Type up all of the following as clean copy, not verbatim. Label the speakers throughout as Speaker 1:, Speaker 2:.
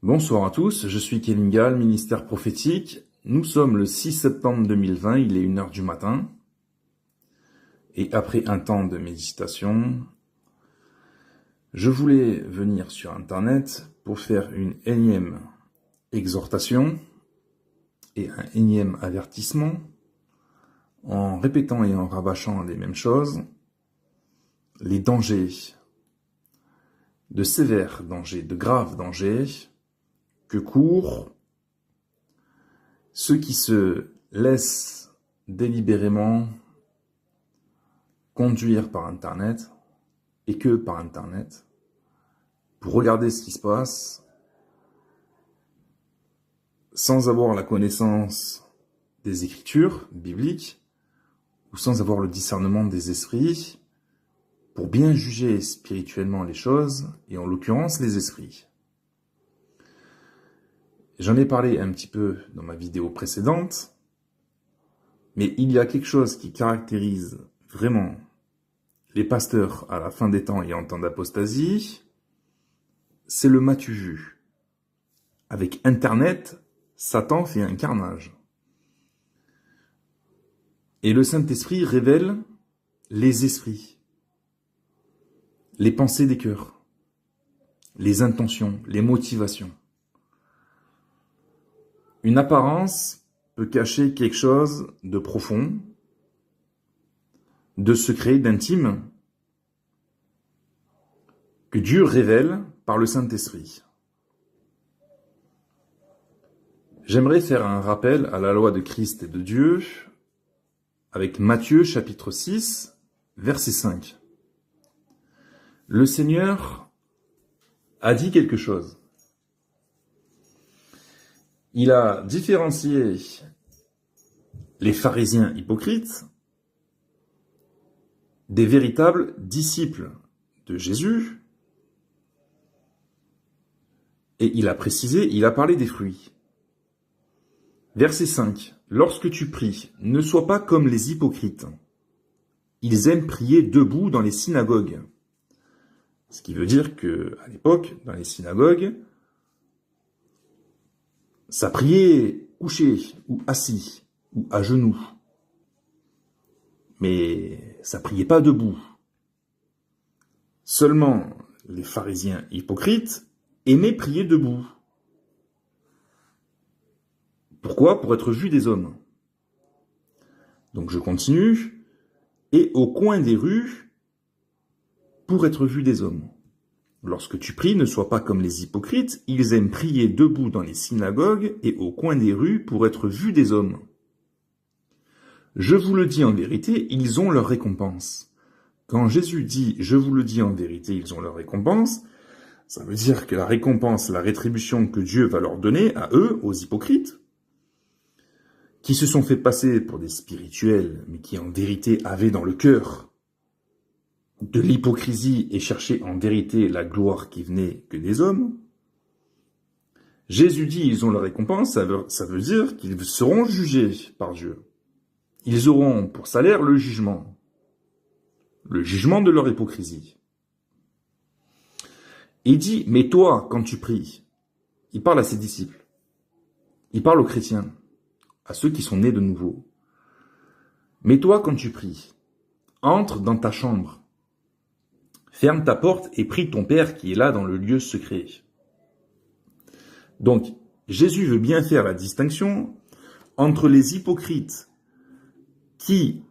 Speaker 1: Bonsoir à tous, je suis Kevin Gall, ministère prophétique. Nous sommes le 6 septembre 2020, il est 1h du matin. Et après un temps de méditation, je voulais venir sur Internet pour faire une énième exhortation et un énième avertissement en répétant et en rabâchant les mêmes choses, les dangers, de sévères dangers, de graves dangers, que courent ceux qui se laissent délibérément conduire par Internet, et que par Internet, pour regarder ce qui se passe, sans avoir la connaissance des Écritures bibliques, ou sans avoir le discernement des esprits, pour bien juger spirituellement les choses, et en l'occurrence les esprits. J'en ai parlé un petit peu dans ma vidéo précédente, mais il y a quelque chose qui caractérise vraiment les pasteurs à la fin des temps et en temps d'apostasie, c'est le m'as-tu vu. Avec Internet, Satan fait un carnage. Et le Saint-Esprit révèle les esprits, les pensées des cœurs, les intentions, les motivations. Une apparence peut cacher quelque chose de profond, de secret, d'intime, que Dieu révèle par le Saint-Esprit. J'aimerais faire un rappel à la loi de Christ et de Dieu avec Matthieu chapitre 6, verset 5. Le Seigneur a dit quelque chose. Il a différencié les pharisiens hypocrites des véritables disciples de Jésus, et il a précisé, il a parlé des fruits. Verset 5. Lorsque tu pries, ne sois pas comme les hypocrites. Ils aiment prier debout dans les synagogues. Ce qui veut dire que, à l'époque, dans les synagogues, ça priait couché, ou assis, ou à genoux. Mais ça priait pas debout. Seulement, les pharisiens hypocrites aimaient prier debout. Pourquoi? Pour être vus des hommes. Donc je continue. Et au coin des rues, pour être vus des hommes. Lorsque tu pries, ne sois pas comme les hypocrites, ils aiment prier debout dans les synagogues et au coin des rues pour être vus des hommes. Je vous le dis en vérité, ils ont leur récompense. Quand Jésus dit « je vous le dis en vérité, ils ont leur récompense », ça veut dire que la récompense, la rétribution que Dieu va leur donner à eux, aux hypocrites, qui se sont fait passer pour des spirituels, mais qui en vérité avaient dans le cœur de l'hypocrisie et cherchaient en vérité la gloire qui venait que des hommes. Jésus dit ils ont leur récompense, ça veut dire qu'ils seront jugés par Dieu. Ils auront pour salaire le jugement de leur hypocrisie. Il dit, mais toi, quand tu pries, il parle à ses disciples, il parle aux chrétiens, à ceux qui sont nés de nouveau. Mais toi, quand tu pries, entre dans ta chambre, ferme ta porte et prie ton Père qui est là dans le lieu secret. Donc, Jésus veut bien faire la distinction entre les hypocrites qui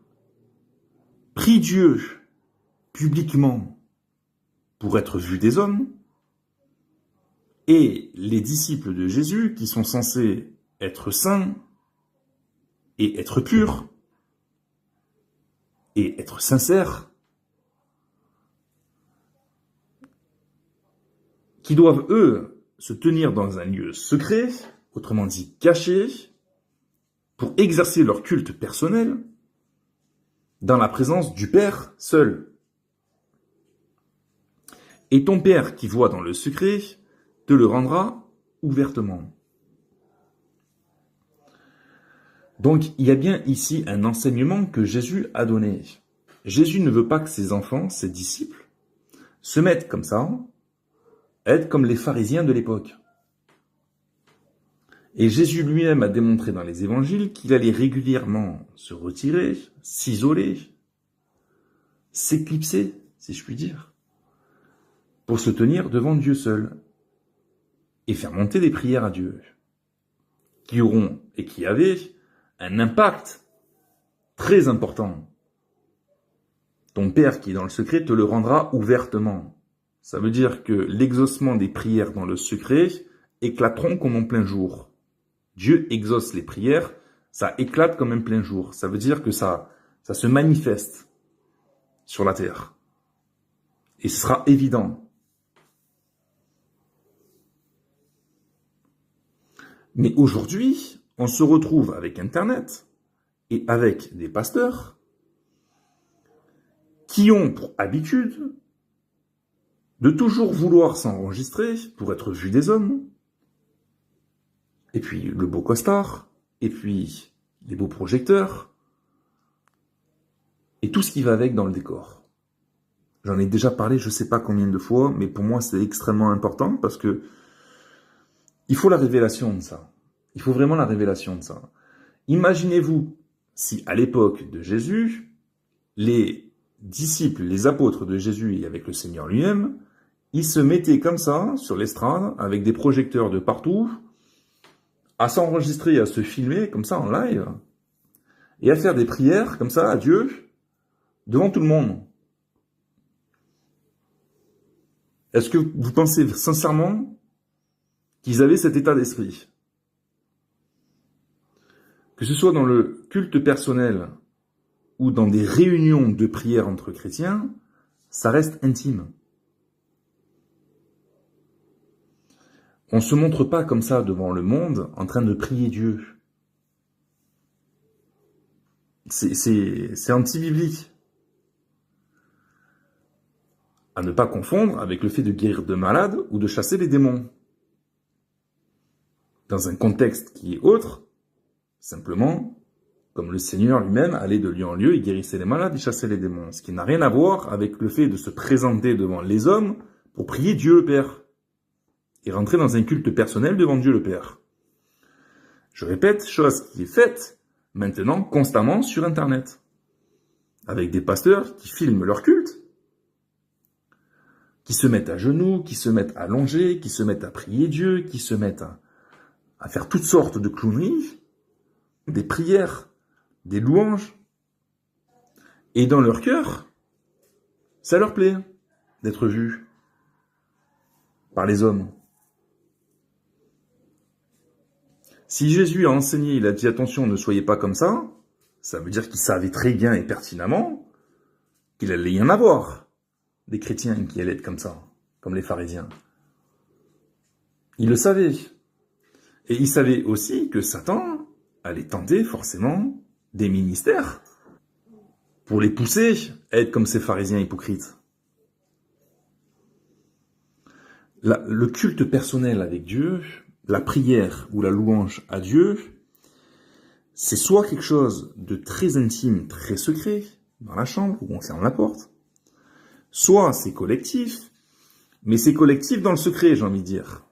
Speaker 1: prient Dieu publiquement pour être vus des hommes et les disciples de Jésus qui sont censés être saints et être purs et être sincères, qui doivent, eux, se tenir dans un lieu secret, autrement dit caché, pour exercer leur culte personnel dans la présence du Père seul. Et ton Père qui voit dans le secret te le rendra ouvertement. Donc, il y a bien ici un enseignement que Jésus a donné. Jésus ne veut pas que ses enfants, ses disciples, se mettent comme ça, être comme les pharisiens de l'époque. Et Jésus lui-même a démontré dans les évangiles qu'il allait régulièrement se retirer, s'isoler, s'éclipser, si je puis dire, pour se tenir devant Dieu seul et faire monter des prières à Dieu qui auront et qui avaient un impact très important. Ton Père qui est dans le secret te le rendra ouvertement. Ça veut dire que l'exaucement des prières dans le secret éclateront comme en plein jour. Dieu exauce les prières, ça éclate comme un plein jour. Ça veut dire que ça se manifeste sur la terre. Et ce sera évident. Mais aujourd'hui, on se retrouve avec Internet et avec des pasteurs qui ont pour habitude de toujours vouloir s'enregistrer pour être vus des hommes, et puis le beau costard, et puis les beaux projecteurs, et tout ce qui va avec dans le décor. J'en ai déjà parlé je sais pas combien de fois, mais pour moi c'est extrêmement important parce que il faut la révélation de ça. Il faut vraiment la révélation de ça. Imaginez-vous si à l'époque de Jésus, les disciples, les apôtres de Jésus et avec le Seigneur lui-même, ils se mettaient comme ça sur l'estrade avec des projecteurs de partout, à s'enregistrer, à se filmer comme ça en live et à faire des prières comme ça à Dieu devant tout le monde. Est-ce que vous pensez sincèrement qu'ils avaient cet état d'esprit? Que ce soit dans le culte personnel ou dans des réunions de prière entre chrétiens, ça reste intime. On ne se montre pas comme ça devant le monde en train de prier Dieu. C'est anti-biblique. À ne pas confondre avec le fait de guérir de malades ou de chasser les démons. Dans un contexte qui est autre, simplement, comme le Seigneur lui-même allait de lieu en lieu, il guérissait les malades, il chassait les démons. Ce qui n'a rien à voir avec le fait de se présenter devant les hommes pour prier Dieu le Père. Et rentrer dans un culte personnel devant Dieu le Père. Je répète, chose qui est faite maintenant constamment sur Internet. Avec des pasteurs qui filment leur culte, qui se mettent à genoux, qui se mettent allongés, qui se mettent à prier Dieu, qui se mettent à faire toutes sortes de clowneries, des prières, des louanges. Et dans leur cœur, ça leur plaît d'être vus par les hommes. Si Jésus a enseigné, il a dit attention, ne soyez pas comme ça, ça veut dire qu'il savait très bien et pertinemment qu'il allait y en avoir des chrétiens qui allaient être comme ça, comme les pharisiens. Il le savait. Et il savait aussi que Satan allait tenter forcément des ministères pour les pousser à être comme ces pharisiens hypocrites. Le culte personnel avec Dieu, la prière ou la louange à Dieu, c'est soit quelque chose de très intime, très secret, dans la chambre où on ferme la porte, soit c'est collectif, mais c'est collectif dans le secret, j'ai envie de dire.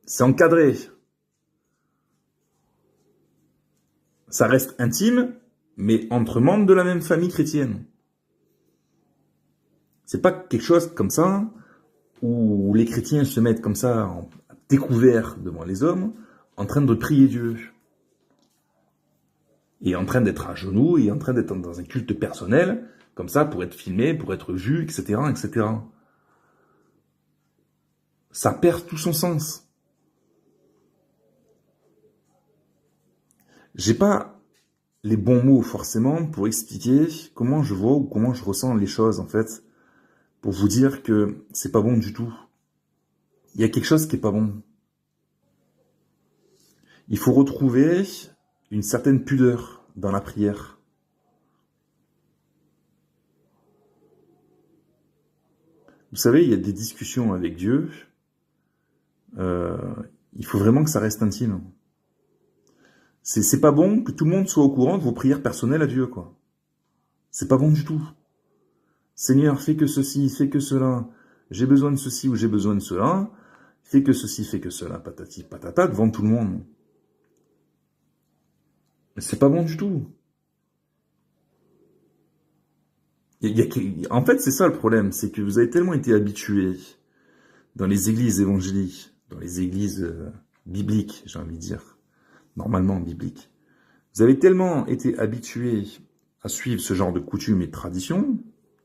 Speaker 1: C'est encadré. Ça reste intime, mais entre membres de la même famille chrétienne. C'est pas quelque chose comme ça, où les chrétiens se mettent comme ça en découvert devant les hommes, en train de prier Dieu. Et en train d'être à genoux, et en train d'être dans un culte personnel, comme ça, pour être filmé, pour être vu, etc., etc. Ça perd tout son sens. J'ai pas les bons mots, forcément, pour expliquer comment je vois ou comment je ressens les choses, en fait, pour vous dire que c'est pas bon du tout. Il y a quelque chose qui est pas bon. Il faut retrouver une certaine pudeur dans la prière. Vous savez, il y a des discussions avec Dieu. Il faut vraiment que ça reste intime. C'est pas bon que tout le monde soit au courant de vos prières personnelles à Dieu, quoi. C'est pas bon du tout. Seigneur, fais que ceci, fais que cela. J'ai besoin de ceci ou j'ai besoin de cela. Fais que ceci, fais que cela, patati patata, devant tout le monde. C'est pas bon du tout. En fait, c'est ça le problème, c'est que vous avez tellement été habitués dans les églises évangéliques, dans les églises bibliques, j'ai envie de dire, normalement bibliques. Vous avez tellement été habitués à suivre ce genre de coutumes et de traditions,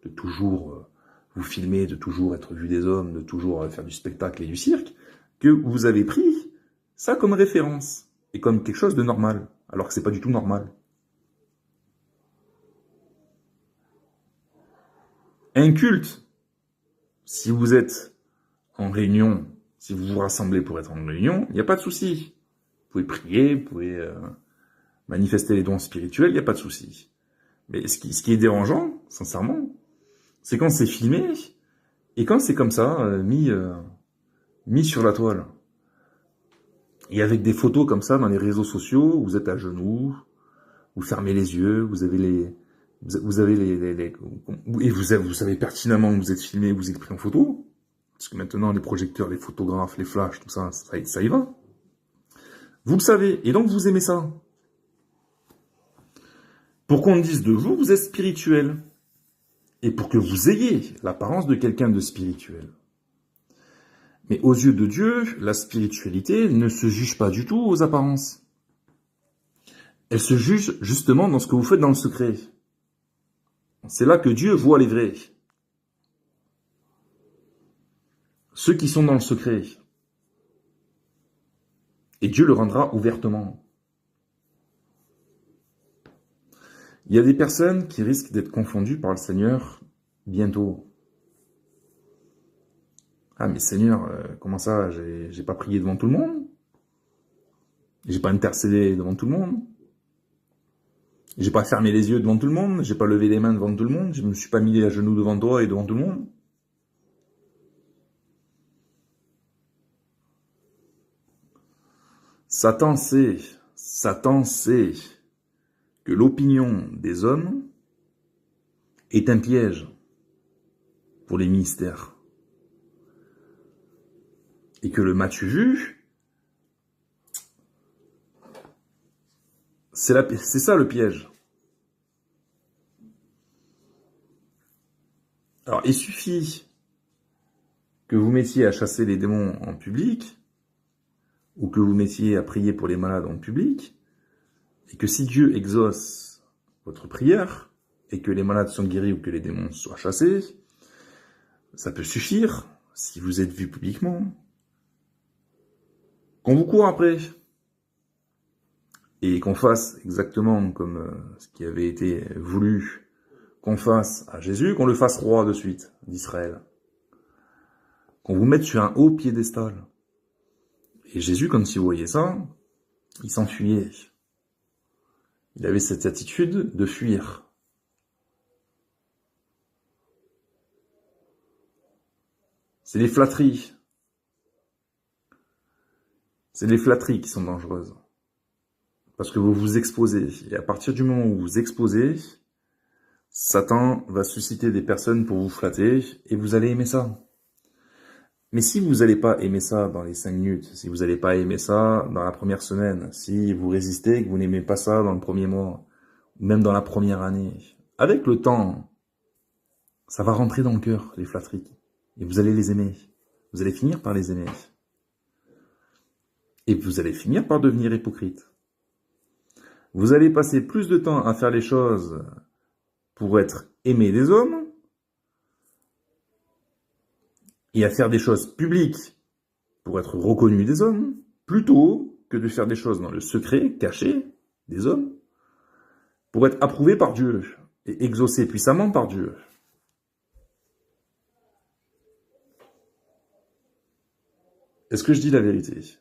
Speaker 1: de toujours vous filmer, de toujours être vu des hommes, de toujours faire du spectacle et du cirque, que vous avez pris ça comme référence et comme quelque chose de normal, alors que c'est pas du tout normal. Un culte, si vous êtes en réunion, si vous vous rassemblez pour être en réunion, il n'y a pas de souci. Vous pouvez prier, vous pouvez manifester les dons spirituels, il n'y a pas de souci. Mais ce qui est dérangeant, sincèrement, c'est quand c'est filmé et quand c'est comme ça, mis sur la toile. Et avec des photos comme ça dans les réseaux sociaux, vous êtes à genoux, vous fermez les yeux, vous avez les et vous savez pertinemment que vous êtes filmé, vous êtes pris en photo, parce que maintenant les projecteurs, les photographes, les flashs, tout ça, ça y va. Vous le savez, et donc vous aimez ça. Pour qu'on dise de vous, vous êtes spirituel. Et pour que vous ayez l'apparence de quelqu'un de spirituel. Mais aux yeux de Dieu, la spiritualité ne se juge pas du tout aux apparences. Elle se juge justement dans ce que vous faites dans le secret. C'est là que Dieu voit les vrais. Ceux qui sont dans le secret. Et Dieu le rendra ouvertement. Il y a des personnes qui risquent d'être confondues par le Seigneur bientôt. Ah mais Seigneur, comment ça, j'ai pas prié devant tout le monde? J'ai pas intercédé devant tout le monde? J'ai pas fermé les yeux devant tout le monde? J'ai pas levé les mains devant tout le monde? Je me suis pas mis à genoux devant toi et devant tout le monde? Satan sait que l'opinion des hommes est un piège pour les ministères. Et que le m'as-tu vu, c'est ça le piège. Alors, il suffit que vous mettiez à chasser les démons en public, ou que vous mettiez à prier pour les malades en public, et que si Dieu exauce votre prière, et que les malades sont guéris ou que les démons soient chassés, ça peut suffire, si vous êtes vu publiquement, qu'on vous court après, et qu'on fasse exactement comme ce qui avait été voulu qu'on fasse à Jésus, qu'on le fasse roi de suite d'Israël. Qu'on vous mette sur un haut piédestal. Et Jésus, quand il voyait ça, il s'enfuyait. Il avait cette attitude de fuir. C'est les flatteries. C'est les flatteries qui sont dangereuses. Parce que vous vous exposez. Et à partir du moment où vous vous exposez, Satan va susciter des personnes pour vous flatter et vous allez aimer ça. Mais si vous n'allez pas aimer ça dans les 5 minutes, si vous n'allez pas aimer ça dans la première semaine, si vous résistez et que vous n'aimez pas ça dans le premier mois, ou même dans la première année, avec le temps, ça va rentrer dans le cœur, les flatteries. Et vous allez les aimer. Vous allez finir par les aimer. Et vous allez finir par devenir hypocrite. Vous allez passer plus de temps à faire les choses pour être aimé des hommes et à faire des choses publiques pour être reconnu des hommes, plutôt que de faire des choses dans le secret, caché, des hommes, pour être approuvé par Dieu et exaucé puissamment par Dieu. Est-ce que je dis la vérité?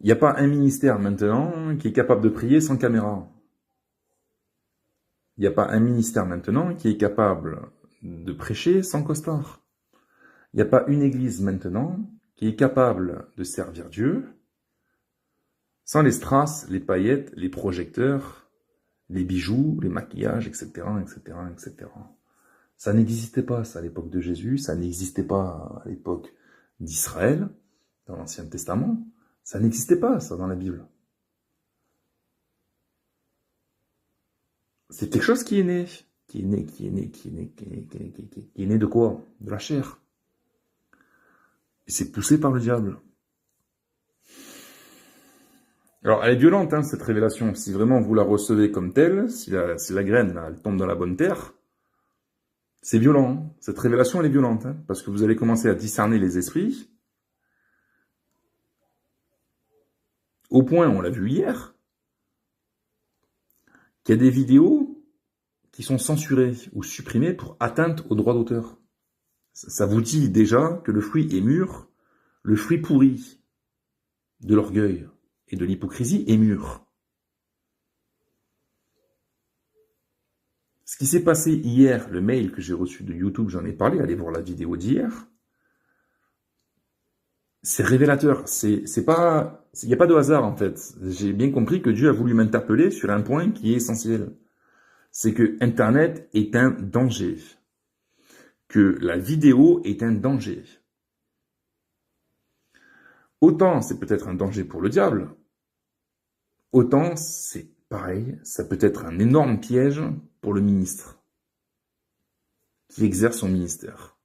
Speaker 1: Il n'y a pas un ministère maintenant qui est capable de prier sans caméra. Il n'y a pas un ministère maintenant qui est capable de prêcher sans costard. Il n'y a pas une église maintenant qui est capable de servir Dieu sans les strass, les paillettes, les projecteurs, les bijoux, les maquillages, etc., etc., etc. Ça n'existait pas, ça, à l'époque de Jésus, ça n'existait pas à l'époque d'Israël, dans l'Ancien Testament. Ça n'existait pas, ça, dans la Bible. C'est quelque chose qui est né. Qui est né de quoi? De la chair. Et c'est poussé par le diable. Alors, elle est violente, hein, cette révélation. Si vraiment vous la recevez comme telle, si la graine, là, elle tombe dans la bonne terre, c'est violent. Hein. Cette révélation, elle est violente, hein, parce que vous allez commencer à discerner les esprits. Au point, on l'a vu hier, qu'il y a des vidéos qui sont censurées ou supprimées pour atteinte aux droits d'auteur. Ça vous dit déjà que le fruit est mûr, le fruit pourri de l'orgueil et de l'hypocrisie est mûr. Ce qui s'est passé hier, le mail que j'ai reçu de YouTube, j'en ai parlé, allez voir la vidéo d'hier, c'est révélateur. Il n'y a pas de hasard en fait. J'ai bien compris que Dieu a voulu m'interpeller sur un point qui est essentiel. C'est que Internet est un danger. Que la vidéo est un danger. Autant c'est peut-être un danger pour le diable, autant c'est pareil, ça peut être un énorme piège pour le ministre qui exerce son ministère.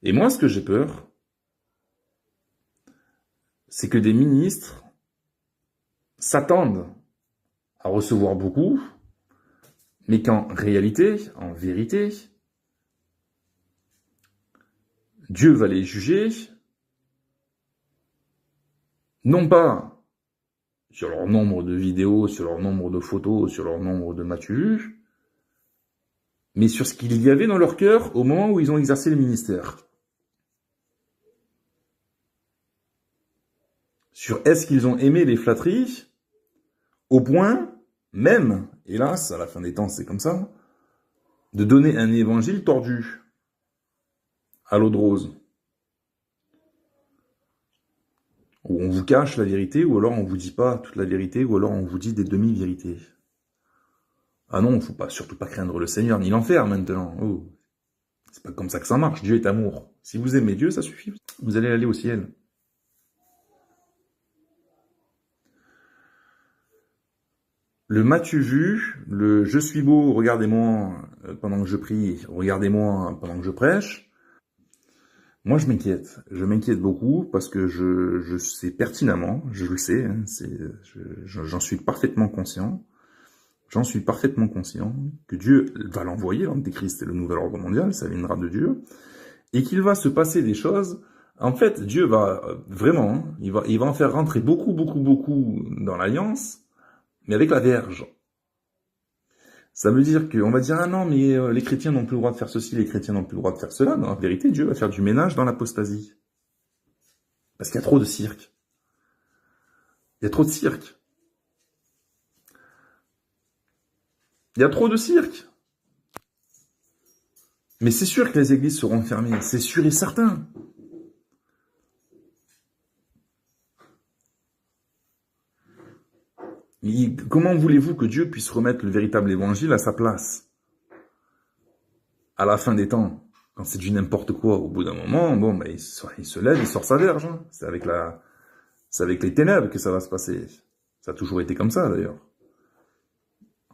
Speaker 1: Et moi, ce que j'ai peur, c'est que des ministres s'attendent à recevoir beaucoup, mais qu'en réalité, en vérité, Dieu va les juger, non pas sur leur nombre de vidéos, sur leur nombre de photos, sur leur nombre de m'as-tu vu, mais sur ce qu'il y avait dans leur cœur au moment où ils ont exercé le ministère. Sur est-ce qu'ils ont aimé les flatteries, au point, même, hélas, à la fin des temps c'est comme ça, de donner un évangile tordu à l'eau de rose. Où on vous cache la vérité, ou alors on vous dit pas toute la vérité, ou alors on vous dit des demi-vérités. Ah non, faut pas, surtout pas craindre le Seigneur, ni l'enfer maintenant. Oh. C'est pas comme ça que ça marche, Dieu est amour. Si vous aimez Dieu, ça suffit, vous allez aller au ciel. Le m'as-tu vu, le je suis beau, regardez-moi pendant que je prie, regardez-moi pendant que je prêche. Moi, je m'inquiète beaucoup parce que je sais pertinemment, je le sais, hein, j'en suis parfaitement conscient, que Dieu va l'envoyer, l'Antéchrist et le nouvel ordre mondial, ça viendra de Dieu, et qu'il va se passer des choses. En fait, Dieu va vraiment, hein, il va en faire rentrer beaucoup dans l'alliance, mais avec la Vierge. Ça veut dire qu'on va dire, ah non, mais les chrétiens n'ont plus le droit de faire ceci, les chrétiens n'ont plus le droit de faire cela. Mais en vérité, Dieu va faire du ménage dans l'apostasie. Parce qu'il y a trop de cirque. Il y a trop de cirque. Il y a trop de cirque. Mais c'est sûr que les églises seront fermées, c'est sûr et certain. Comment voulez-vous que Dieu puisse remettre le véritable évangile à sa place? À la fin des temps, quand c'est du n'importe quoi, au bout d'un moment, bon, ben, il se lève, il sort sa verge. Hein. C'est avec les ténèbres que ça va se passer. Ça a toujours été comme ça, d'ailleurs.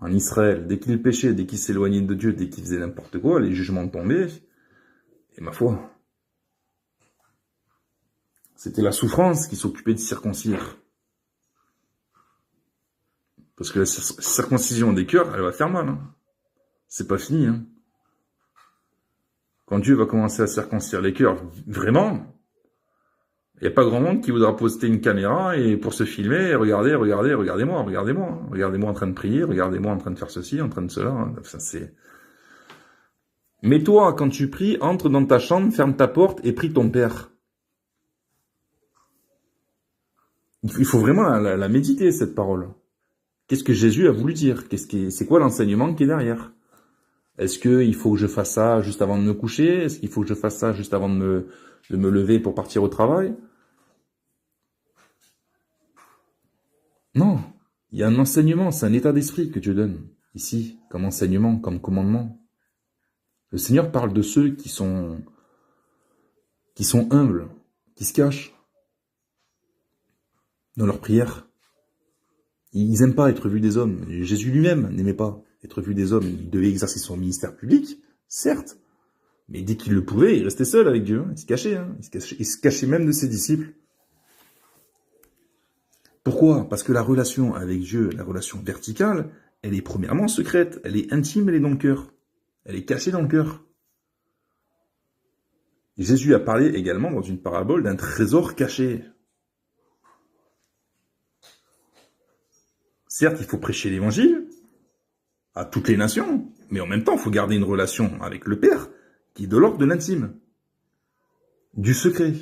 Speaker 1: En Israël, dès qu'il péchait, dès qu'il s'éloignait de Dieu, dès qu'il faisait n'importe quoi, les jugements tombaient. Et ma foi, c'était la souffrance qui s'occupait de circoncire. Parce que la circoncision des cœurs, elle va faire mal. Hein. C'est pas fini. Hein. Quand Dieu va commencer à circoncire les cœurs, vraiment, il n'y a pas grand monde qui voudra poster une caméra et pour se filmer, et regardez-moi en train de prier, regardez-moi en train de faire ceci, en train de cela. Hein. Ça, c'est... Mais toi, quand tu pries, entre dans ta chambre, ferme ta porte et prie ton Père. Il faut vraiment la méditer, cette parole. Qu'est-ce que Jésus a voulu dire? C'est quoi l'enseignement qui est derrière? Est-ce qu'il faut que je fasse ça juste avant de me coucher? Est-ce qu'il faut que je fasse ça juste avant de me lever pour partir au travail? Non, il y a un enseignement, c'est un état d'esprit que Dieu donne, ici, comme enseignement, comme commandement. Le Seigneur parle de ceux qui sont humbles, qui se cachent dans leur prière. Ils n'aiment pas être vus des hommes. Jésus lui-même n'aimait pas être vu des hommes. Il devait exercer son ministère public, certes, mais dès qu'il le pouvait, il restait seul avec Dieu. Il se cachait, hein. Il se cachait même de ses disciples. Pourquoi? Parce que la relation avec Dieu, la relation verticale, elle est premièrement secrète, elle est intime, elle est dans le cœur. Elle est cachée dans le cœur. Jésus a parlé également dans une parabole d'un trésor caché. Certes, il faut prêcher l'évangile à toutes les nations, mais en même temps, il faut garder une relation avec le Père qui est de l'ordre de l'intime, du secret.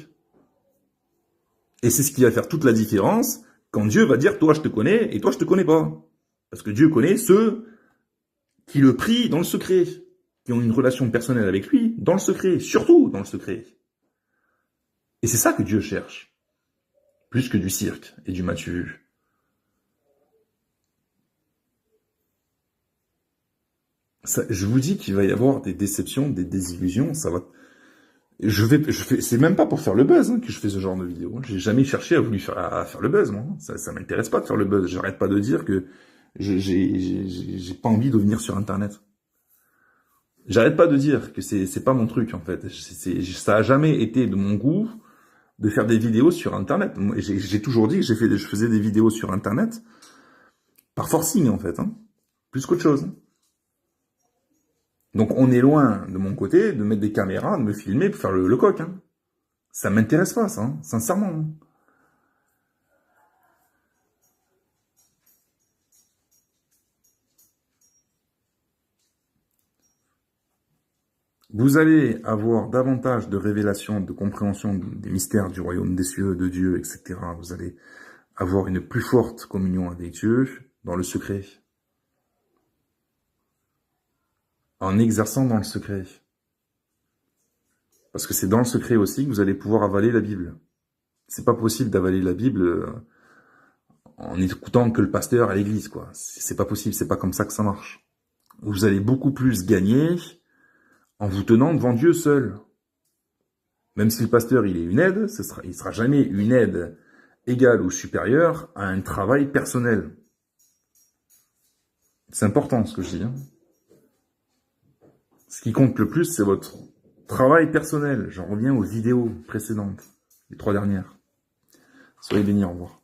Speaker 1: Et c'est ce qui va faire toute la différence quand Dieu va dire « toi je te connais et toi je te connais pas ». Parce que Dieu connaît ceux qui le prient dans le secret, qui ont une relation personnelle avec lui dans le secret, surtout dans le secret. Et c'est ça que Dieu cherche, plus que du cirque et du m'as-tu vu. Ça, je vous dis qu'il va y avoir des déceptions, des désillusions, ça va... c'est même pas pour faire le buzz que je fais ce genre de vidéo. J'ai jamais cherché à faire le buzz, moi. Ça m'intéresse pas de faire le buzz. J'arrête pas de dire que j'ai pas envie de venir sur Internet. J'arrête pas de dire que c'est pas mon truc, en fait. Ça a jamais été de mon goût de faire des vidéos sur Internet. J'ai toujours dit que je faisais des vidéos sur Internet par forcing, en fait, hein. Plus qu'autre chose. Donc on est loin, de mon côté, de mettre des caméras, de me filmer pour faire le coq. Hein. Ça m'intéresse pas, ça, hein, sincèrement. Hein. Vous allez avoir davantage de révélations, de compréhension des mystères du royaume des cieux, de Dieu, etc. Vous allez avoir une plus forte communion avec Dieu dans le secret. En exerçant dans le secret. Parce que c'est dans le secret aussi que vous allez pouvoir avaler la Bible. C'est pas possible d'avaler la Bible en écoutant que le pasteur à l'église, quoi. C'est pas possible, c'est pas comme ça que ça marche. Vous allez beaucoup plus gagner en vous tenant devant Dieu seul. Même si le pasteur, il est une aide, il sera jamais une aide égale ou supérieure à un travail personnel. C'est important ce que je dis. Hein. Ce qui compte le plus, c'est votre travail personnel. J'en reviens aux vidéos précédentes, les 3 dernières. Soyez bénis, au revoir.